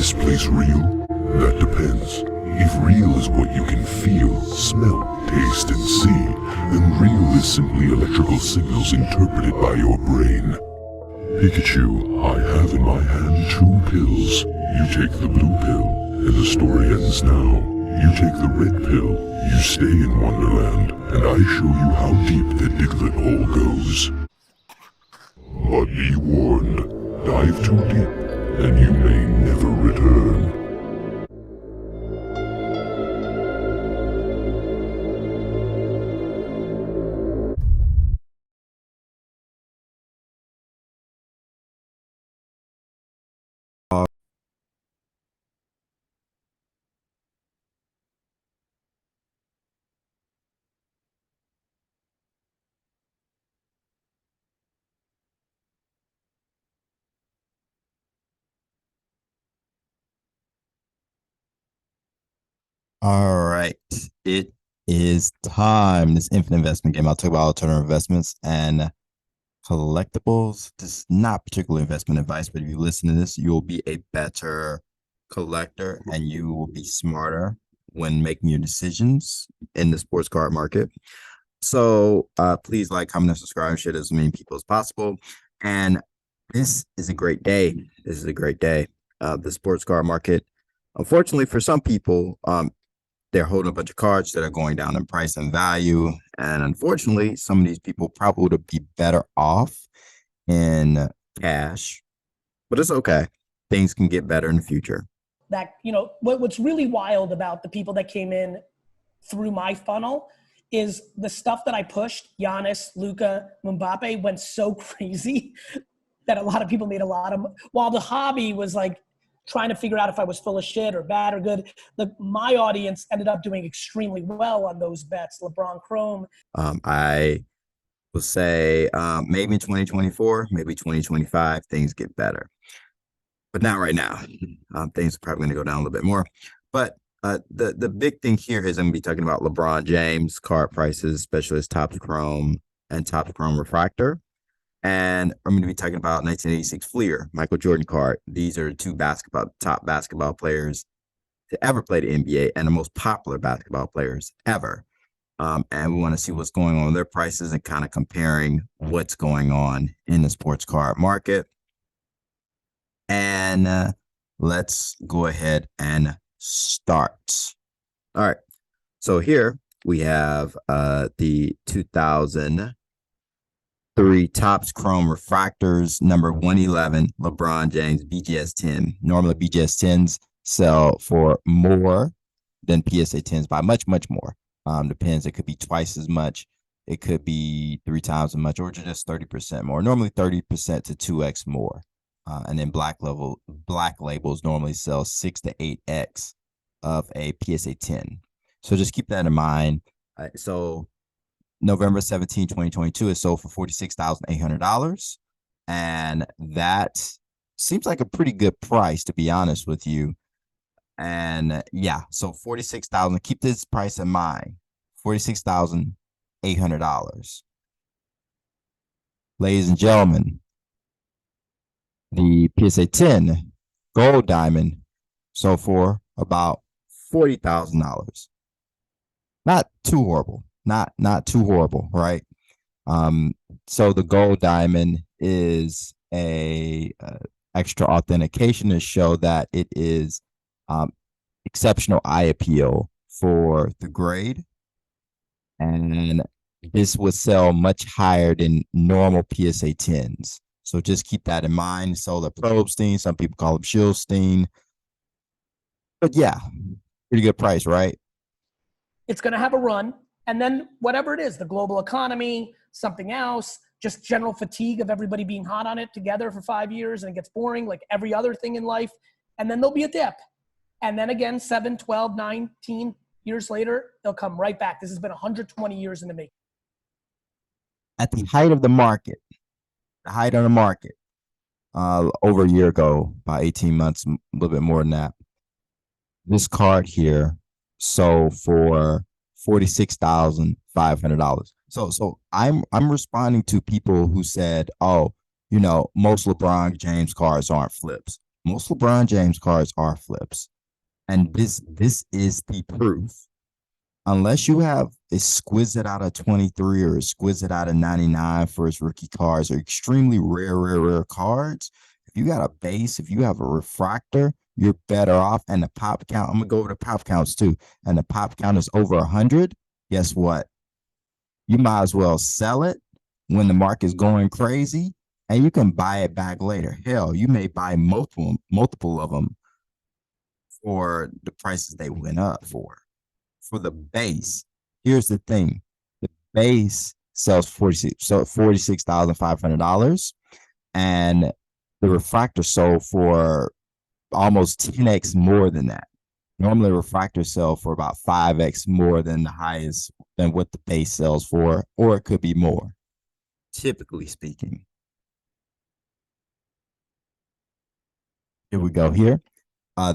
this place real? That depends. If real is what you can feel, smell, taste, and see, then real is simply electrical signals interpreted by your brain. Pikachu, I have in my hand 2 pills. You take the blue pill, and the story ends now. You take the red pill, you stay in Wonderland, and I show you how deep the Diglett hole goes. But be warned, dive too deep, and you may never return. All right. It is time. This infinite investment game. I'll talk about alternative investments and collectibles. This is not particular investment advice, but if you listen to this, you'll be a better collector and you will be smarter when making your decisions in the sports card market. So please like, comment, and subscribe, and share to as many people as possible. And this is a great day. This is a great day. The sports card market, unfortunately for some people, they're holding a bunch of cards that are going down in price and value. And unfortunately, some of these people probably would be better off in cash, but it's okay. Things can get better in the future. That, what's really wild about the people that came in through my funnel is the stuff that I pushed. Giannis, Luka, Mbappe went so crazy that a lot of people made a lot of, while the hobby was like trying to figure out if I was full of shit or bad or good. My audience ended up doing extremely well on those bets. LeBron Chrome. I will say maybe in 2024, maybe 2025, things get better. But not right now. Things are probably going to go down a little bit more. But the big thing here is I'm going to be talking about LeBron James card prices, especially his Topps Chrome and Topps Chrome Refractor. And I'm going to be talking about 1986 Fleer, Michael Jordan card. These are two top basketball players to ever play the NBA and the most popular basketball players ever. And we want to see what's going on with their prices and kind of comparing what's going on in the sports card market. And let's go ahead and start. All right. So here we have the 2003 Topps Chrome Refractors, number 111, LeBron James BGS 10. Normally, BGS 10s sell for more than PSA 10s by much, much more. Depends. It could be twice as much. It could be 3 times as much, or just 30% more. Normally 30% to 2x more. And then black labels normally sell 6 to 8x of a PSA 10. So just keep that in mind. So November 17, 2022 is sold for $46,800. And that seems like a pretty good price, to be honest with you. And yeah, so $46,000. Keep this price in mind. $46,800. Ladies and gentlemen, the PSA 10 gold diamond sold for about $40,000. Not too horrible. Not too horrible, right? So the gold diamond is a extra authentication to show that it is exceptional eye appeal for the grade, and this would sell much higher than normal PSA 10s. So just keep that in mind. Solar Probstein, some people call them Shieldstein. But yeah, pretty good price, right? It's going to have a run. And then whatever it is, the global economy, something else, just general fatigue of everybody being hot on it together for 5 years, and it gets boring like every other thing in life. And then there'll be a dip. And then again, 7, 12, 19 years later, they'll come right back. This has been 120 years in the making. At the height of the market, over a year ago, about 18 months, a little bit more than that, this card here sold for $46,500. So I'm responding to people who said, oh, most LeBron James cards aren't flips. Most LeBron James cards are flips. And this is the proof. Unless you have exquisite out of 23 or exquisite out of 99 for his rookie cards, or extremely rare cards, if you got a base, if you have a refractor, you're better off. And the pop count, I'm gonna go over the pop counts too. And the pop count is over 100. Guess what? You might as well sell it when the market's going crazy, and you can buy it back later. Hell, you may buy multiple of them for the prices they went up for. For the base, here's the thing: the base sells $46,500, and the refractor sold for almost 10x more than that. Normally, refractors sell for about 5x more than the highest than what the base sells for, or it could be more, typically speaking. Here we go. Here,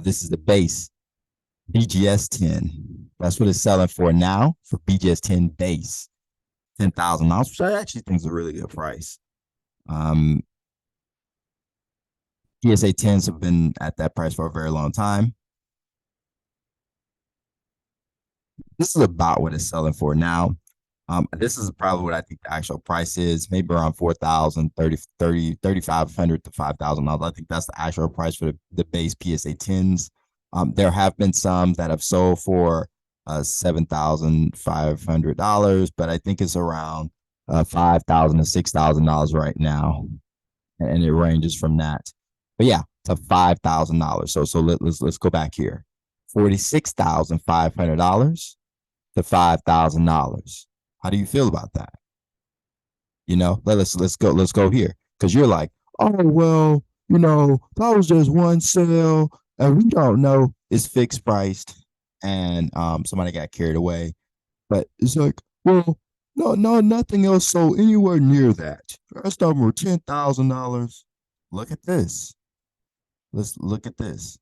this is the base BGS 10. That's what it's selling for now for BGS 10 base, $10,000, which I actually think is a really good price. PSA 10s have been at that price for a very long time. This is about what it's selling for now. This is probably what I think the actual price is, maybe around 4,000, 3,500 to $5,000. I think that's the actual price for the base PSA 10s. There have been some that have sold for $7,500, but I think it's around $5,000 to $6,000 right now, and it ranges from that. But yeah, to $5,000. So let's go back here. $46,500 to $5,000. How do you feel about that? You know, let's go here, because you're like, oh well, you know, that was just one sale, and we don't know it's fixed priced, and somebody got carried away. But it's like, well, no, nothing else sold anywhere near that. First of them were $10,000. Look at this. Let's look at this.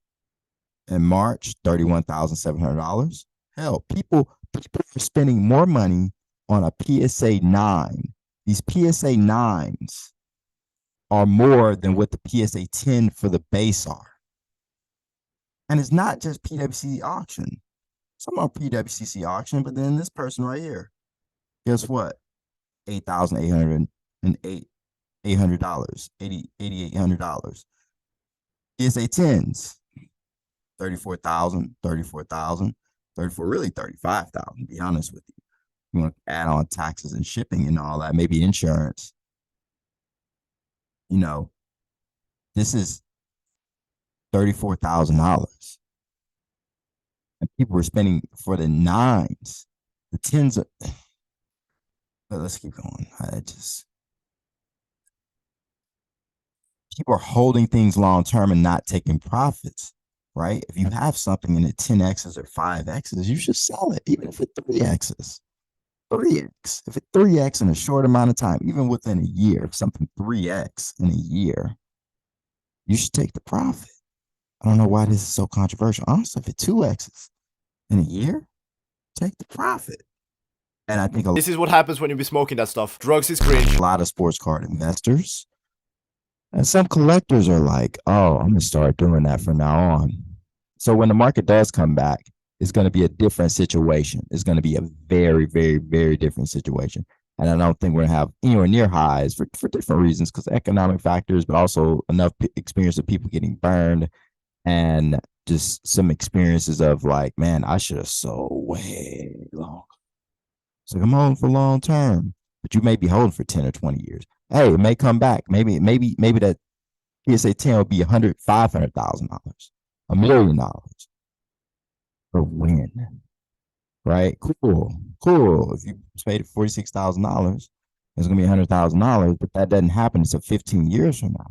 In March, $31,700. Hell, people are spending more money on a PSA 9. These PSA 9s are more than what the PSA 10 for the base are. And it's not just PWCC auction. Some are PWCC auction, but then this person right here, guess what? $8,808, $800, $8,800. PSA 10s, 34,000, 34,000, 34, really 35,000, to be honest with you. You want to add on taxes and shipping and all that, maybe insurance. You know, this is $34,000. And people were spending for the 9s. The 10s are, but let's keep going. People are holding things long term and not taking profits, right? If you have something in the 10x's or 5x's, you should sell it, even if it's 3x's. 3x. If it's 3x in a short amount of time, even within a year, if something 3x in a year, you should take the profit. I don't know why this is so controversial. Honestly, if it's 2x's in a year, take the profit. And I think this is what happens when you be smoking that stuff. Drugs is cringe. A lot of sports card investors and some collectors are like, oh, I'm going to start doing that from now on. So when the market does come back, it's going to be a different situation. It's going to be a very, very, very different situation. And I don't think we're going to have anywhere near highs for different reasons, because economic factors, but also enough experience of people getting burned and just some experiences of like, man, I should have sold way longer. So I'm holding for long term, but you may be holding for 10 or 20 years. Hey, it may come back. Maybe that PSA 10 will be $500,000, $1 million. For when, right? Cool. If you paid $46,000, it's gonna be $100,000, but that doesn't happen until 15 years from now.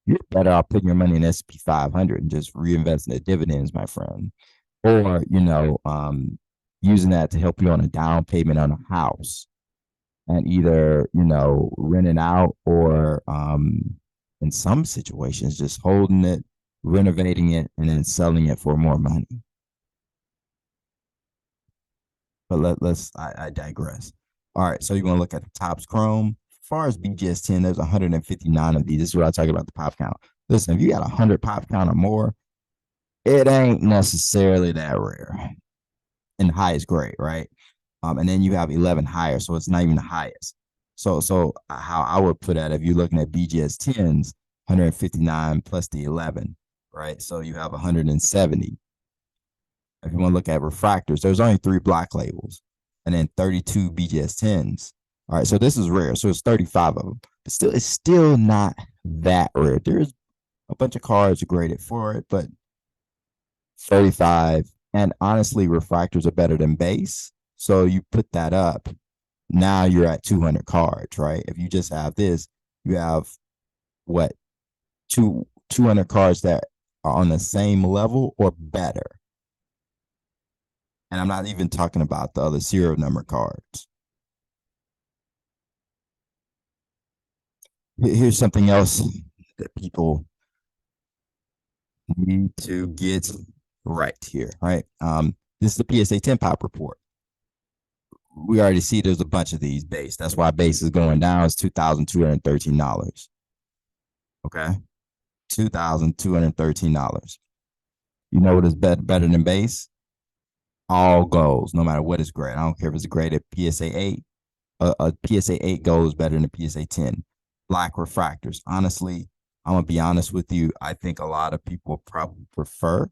You're better off putting your money in S&P 500 and just reinvesting the dividends, my friend, or using that to help you on a down payment on a house, and either rent it out, or in some situations just holding it, renovating it, and then selling it for more money. But I digress. All right, so you're going to look at the Topps Chrome. As far as BGS 10, there's 159 of these. This is what I talk about, the pop count. Listen, if you got 100 pop count or more, it ain't necessarily that rare in the highest grade, right? And then you have 11 higher, so it's not even the highest. So how I would put that, if you're looking at BGS 10s, 159 plus the 11, right? So you have 170. If you want to look at refractors, there's only 3 black labels and then 32 BGS 10s. All right, so this is rare. So it's 35 of them. But still, it's still not that rare. There's a bunch of cards graded for it, but 35. And honestly, refractors are better than base. So you put that up. Now you're at 200 cards, right? If you just have this, you have what? 200 cards that are on the same level or better. And I'm not even talking about the other serial number cards. Here's something else that people need to get right here, right? This is the PSA 10 pop report. We already see there's a bunch of these base. That's why base is going down. It's $2,213. Okay, $2,213. You know what is better than base? All goes, no matter what is grade. I don't care if it's graded PSA 8. A PSA 8 goes better than a PSA 10. Black refractors. Honestly, I'm gonna be honest with you. I think a lot of people probably prefer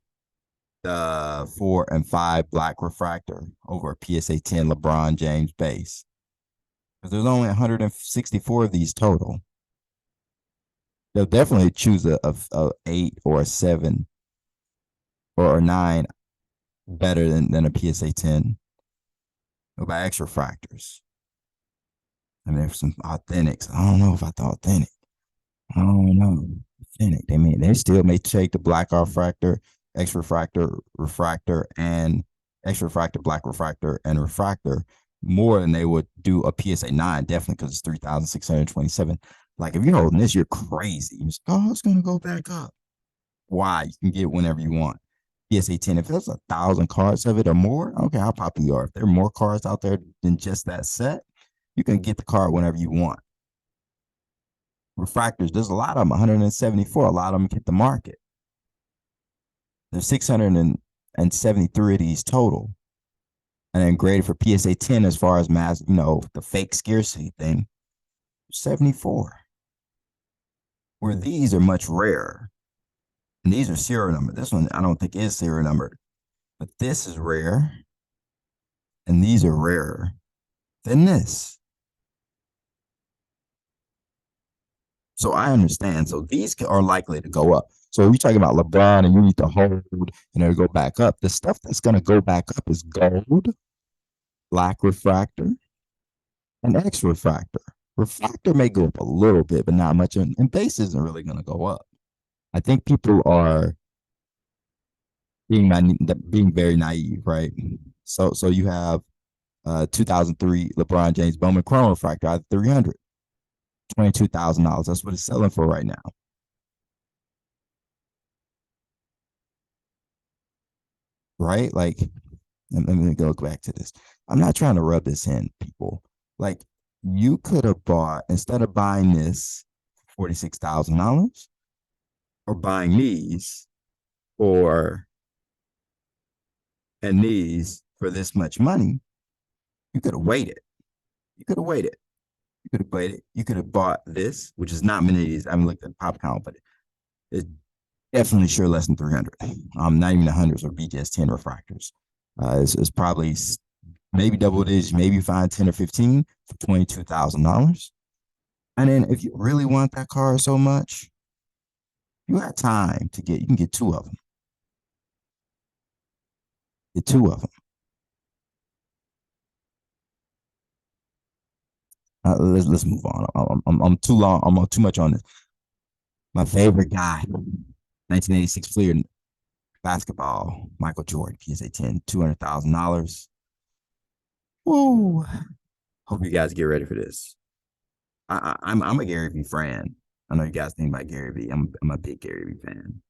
the 4 and 5 black refractor over a PSA 10 LeBron James base. Because there's only 164 of these total. They'll definitely choose a 8 or a 7 or a 9 better than a PSA 10. What about X refractors? I mean, there's some authentics. I don't know if I thought authentic. I don't know. Authentic. They still may take the black refractor, X refractor, refractor, and X refractor, black refractor, and refractor more than they would do a PSA 9, definitely, because it's 3,627. Like, if you're holding this, you're crazy. You're just, oh, it's going to go back up. Why? You can get it whenever you want. PSA 10, if there's 1,000 cards of it or more, I don't care how popular you are. If there are more cards out there than just that set, you can get the card whenever you want. Refractors, there's a lot of them, 174. A lot of them hit the market. There's 673 of these total. And then graded for PSA 10 as far as mass, the fake scarcity thing, 74. Where these are much rarer. And these are serial numbered. This one I don't think is serial numbered. But this is rare. And these are rarer than this. So I understand. So these are likely to go up. So if you're talking about LeBron and you need to hold and it'll go back up, the stuff that's going to go back up is gold, black refractor, and X refractor. Refractor may go up a little bit, but not much. And base isn't really going to go up. I think people are being very naive, right? So you have 2003 LeBron James Bowman Chrome refractor out of 300. $22,000. That's what it's selling for right now. Right? Like, let me go back to this. I'm not trying to rub this in, people. Like, you could have bought, instead of buying this $46,000 or buying these and these for this much money, you could have waited. You could have waited. You could have waited. You could have bought this, which is not many of these. I haven't looked at the pop count, but it's definitely sure less than 300. Not even the hundreds or BGS 10 refractors. It's probably maybe double digits, maybe find 10 or 15 for $22,000. And then if you really want that card so much, you got time to you can get 2 of them. Get 2 of them. Let's move on. I'm too long. I'm too much on this. My favorite guy, 1986 Fleer basketball, Michael Jordan, PSA 10, $200,000. Woo! Hope you guys get ready for this. I'm a Gary Vee fan. I know you guys think about Gary Vee. I'm a big Gary Vee fan.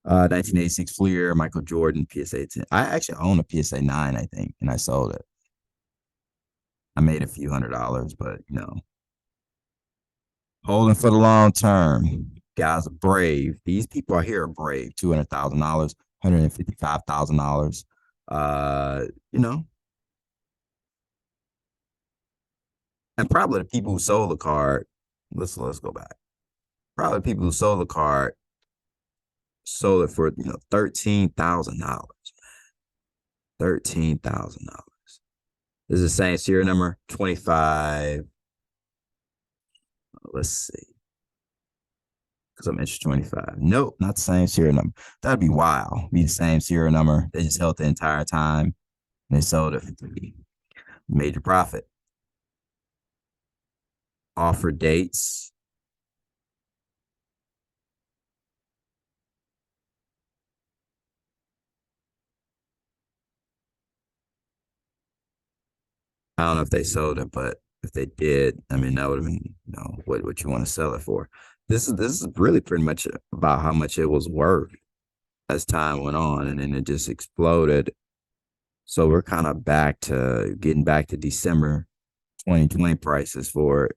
1986 Fleer, Michael Jordan, PSA 10. I actually own a PSA 9, I think, and I sold it. I made a few $100s, but holding for the long term. guys are brave. These people are here are brave. $200,000, $155,000. You know, and probably the people who sold the card. Let's go back. Probably the people who sold the card sold it for $13,000. $13,000. This is the same serial number 25. Let's see. Because I'm interested 25. Nope, not the same serial number. That'd be wild. Be the same serial number. They just held the entire time. And they sold it for major profit. Offer dates. I don't know if they sold it, but if they did, I mean, that would have been, what you want to sell it for. This is really pretty much about how much it was worth as time went on, and then it just exploded. So we're kind of getting back to December 2020 prices for it.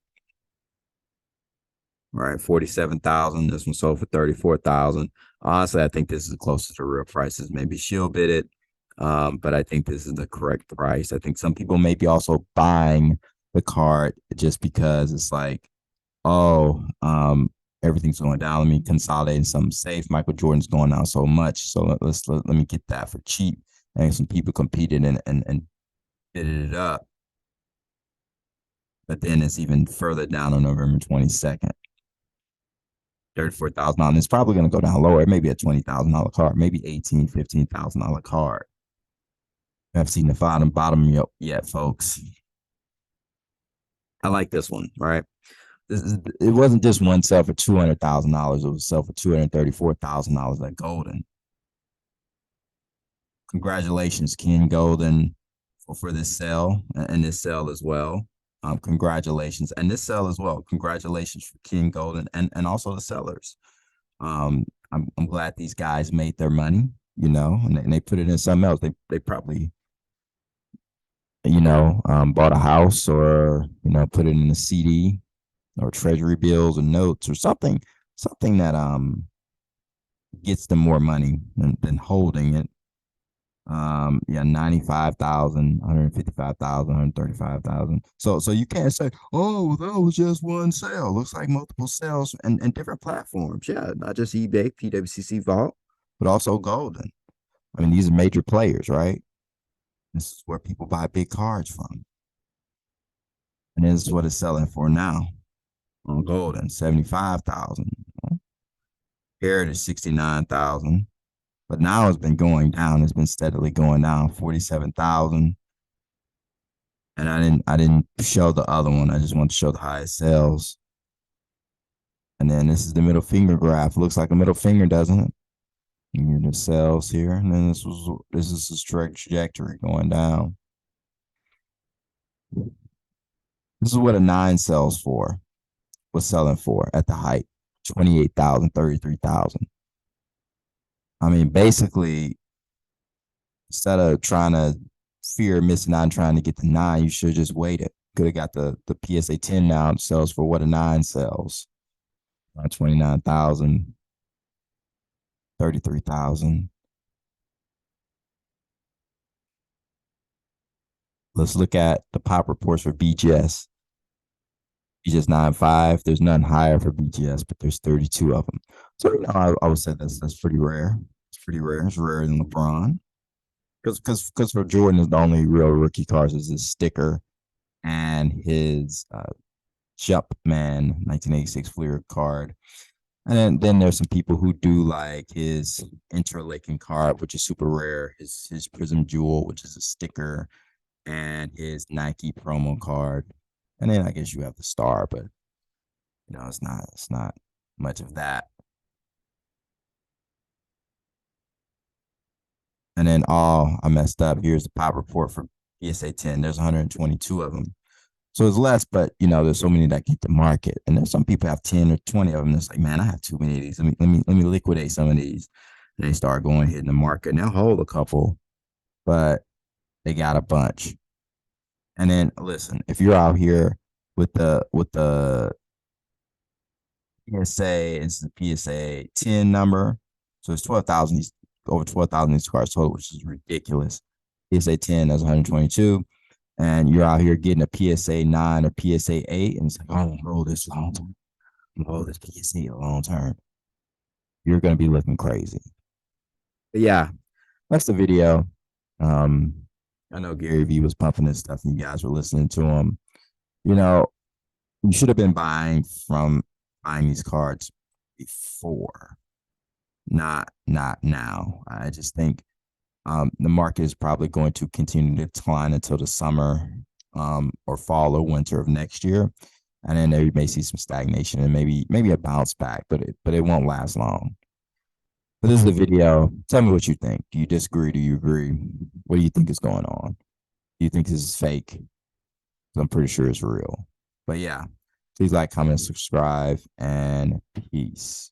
Right, 47,000. This one sold for 34,000. Honestly, I think this is closest to real prices. Maybe she'll bid it, but I think this is the correct price. I think some people may be also buying the card just because it's like, oh, everything's going down. Let me consolidate something safe. Michael Jordan's going down so much, so let me get that for cheap. And some people competed and bid it up, but then it's even further down on November 22nd. $34,000. It's probably going to go down lower. It may be a $20,000 card, maybe $18,000, $15,000 card. I haven't seen the bottom yet, folks. I like this one, right? It wasn't just one sell for $200,000. It was a sell for $234,000 at Golden. Congratulations, Ken Golden, for this sale and this sale as well. Congratulations. And this sell as well. Congratulations for King Golden and also the sellers. I'm glad these guys made their money, and they put it in something else. They probably, bought a house or, put it in a CD or treasury bills or notes or something that gets them more money than holding it. 95,000, 155,000, 135,000. So you can't say, oh, that was just one sale. Looks like multiple sales and different platforms. Yeah, not just eBay, PWCC Vault, but also Golden. I mean, these are major players, right? This is where people buy big cards from. And this is what it's selling for now on Golden, 75,000. Heritage, 69,000. But now it's been going down. It's been steadily going down. 47,000. And I didn't show the other one. I just want to show the highest sales. And then this is the middle finger graph. Looks like a middle finger, doesn't it? And the sales here. And then this is the trajectory going down. This is what a 9 sells for. Was selling for at the height. 28,000, 33,000. I mean, basically, instead of trying to fear missing out and trying to get the 9, you should just wait it. Could have got the PSA 10 now. It sells for what a 9 sells. 29,000, 33,000. Let's look at the pop reports for BGS. BGS 9.5. There's none higher for BGS, but there's 32 of them. So I would say that's pretty rare. It's pretty rare. It's rarer than LeBron. Because for Jordan, is the only real rookie cards is his sticker and his Jumpman 1986 Fleer card. And then there's some people who do like his interlaking card, which is super rare. His Prism Jewel, which is a sticker, and his Nike promo card. And then I guess you have the star, but it's not much of that. And then I messed up. Here's the pop report for PSA 10. There's 122 of them. So it's less, but there's so many that get the market. And then some people have 10 or 20 of them. It's like, man, I have too many of these. Let me liquidate some of these. And they start going hitting the market. And they'll hold a couple, but they got a bunch. And then listen, if you're out here with the PSA is the PSA 10 number. So it's 12,000, over 12,000 these cards total, which is ridiculous. PSA 10, that's 122. And you're out here getting a PSA 9 or PSA 8, and it's like, oh, roll this long term. Roll this PSA long term. You're going to be looking crazy. But yeah, that's the video. I know Gary Vee was pumping this stuff and you guys were listening to him. You know, you should have been buying these cards before, not now. I just think the market is probably going to continue to decline until the summer or fall or winter of next year. And then you may see some stagnation and maybe a bounce back, but it won't last long. But this is the video. Tell me what you think. Do you disagree? Do you agree? What do you think is going on? Do you think this is fake? I'm pretty sure it's real. But yeah, please like, comment, subscribe, and peace.